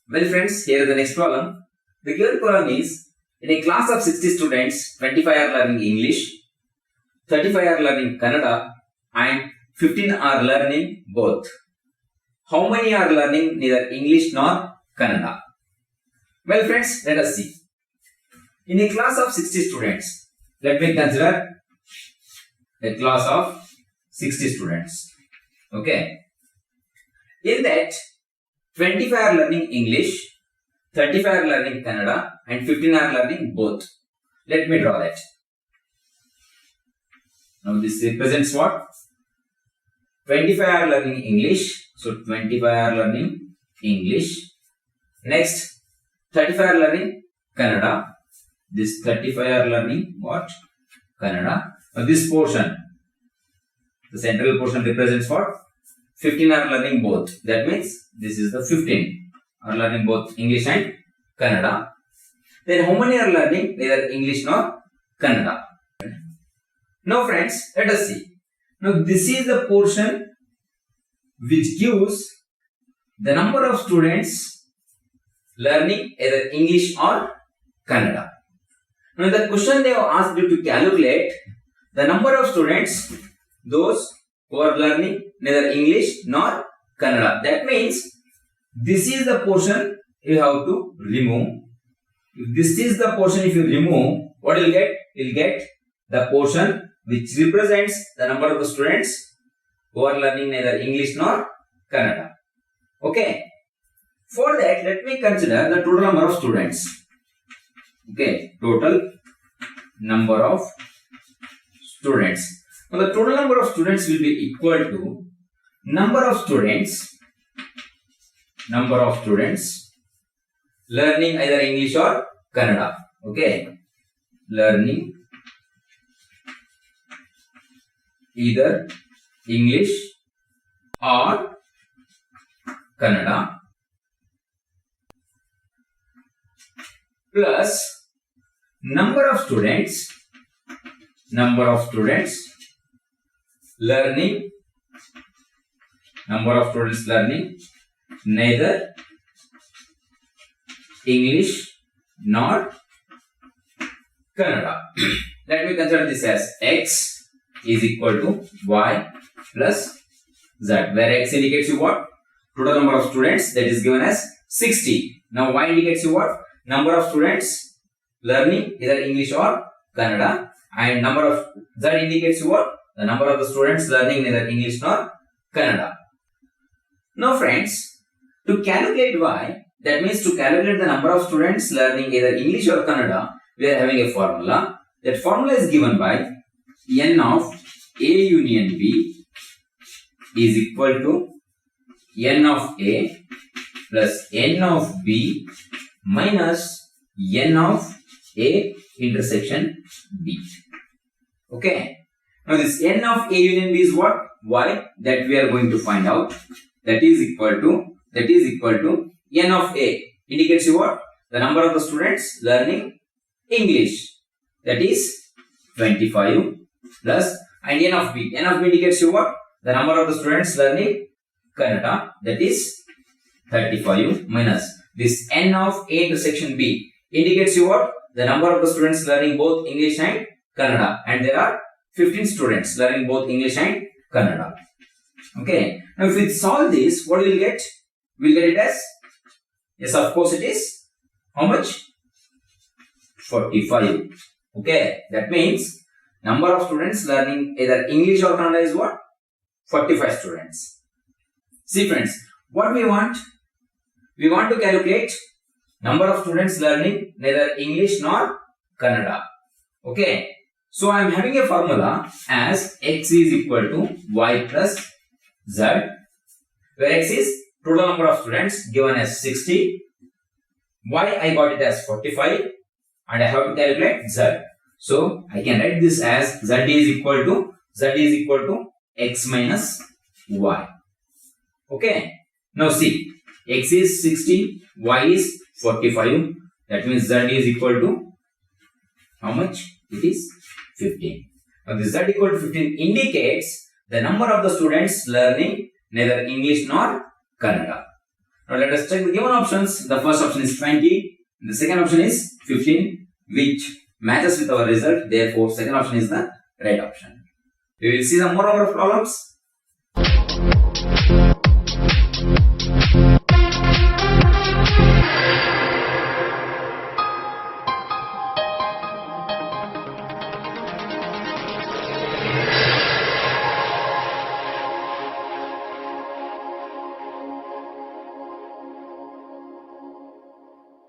Well friends, here is the next problem. The given problem is, in a class of 60 students, 25 are learning English, 35 are learning Kannada and 15 are learning both. How many are learning neither English nor Kannada? Well friends, let us see. In a class of 60 students, let me consider a class of 60 students. Okay. In that, 25 are learning English, 35 are learning Kannada and 15 are learning both. Let me draw that. Now this represents what? 25 are learning English. So 25 are learning English. Next, 35 are learning Kannada. This 35 are learning what? Kannada. Now this portion, the central portion represents what? 15 are learning both. That means this is the 15 are learning both English and Kannada. Then how many are learning neither English nor Kannada? Now friends, let us see. Now this is the portion which gives the number of students learning either English or Kannada. Now the question they have asked you to calculate the number of students, those who are learning neither English nor Kannada. That means this is the portion you have to remove. If this is the portion, if you remove, what you will get? You will get the portion which represents the number of the students who are learning neither English nor Kannada. Okay. For that, let me consider the total number of students. Okay. Total number of students. Now, the total number of students will be equal to number of students learning either English or Kannada. Okay. Learning either English or Kannada plus number of students learning neither English nor Kannada. Let me consider this as X is equal to Y plus Z, where X indicates you what? Total number of students, that is given as 60. Now Y indicates you what? Number of students learning either English or Kannada, and number of Z indicates you what? The number of the students learning neither English nor Kannada. Now friends, to calculate Y, that means to calculate the number of students learning either English or Kannada, we are having a formula. That formula is given by N of A union B is equal to N of A plus N of B minus N of A intersection B. Okay. Now this N of A union B is what? Y, that we are going to find out. That is equal to N of A indicates you what? The number of the students learning English, that is 25 plus, and N of B indicates you what? The number of the students learning Kannada, that is 35 minus this N of A intersection B indicates you what? The number of the students learning both English and Kannada, and there are 15 students learning both English and Kannada. Okay. Now if we solve this, what will we get? We will get it as, yes, of course it is, how much? 45. Okay. That means number of students learning either English or Kannada is what? 45 students. See friends, what we want? We want to calculate number of students learning neither English nor Kannada. Okay. So I am having a formula as X is equal to Y plus Z, where X is total number of students given as 60. Y I got it as 45 and I have to calculate Z. So I can write this as Z is equal to X minus Y. Okay. Now see, X is 60, Y is 45. That means Z is equal to how much? It is 15. Now this Z equal to 15 indicates the number of the students learning neither English nor Kannada. Now let us check the given options. The first option is 20. The second option is 15, which matches with our result. Therefore, second option is the right option. We will see some more number of problems.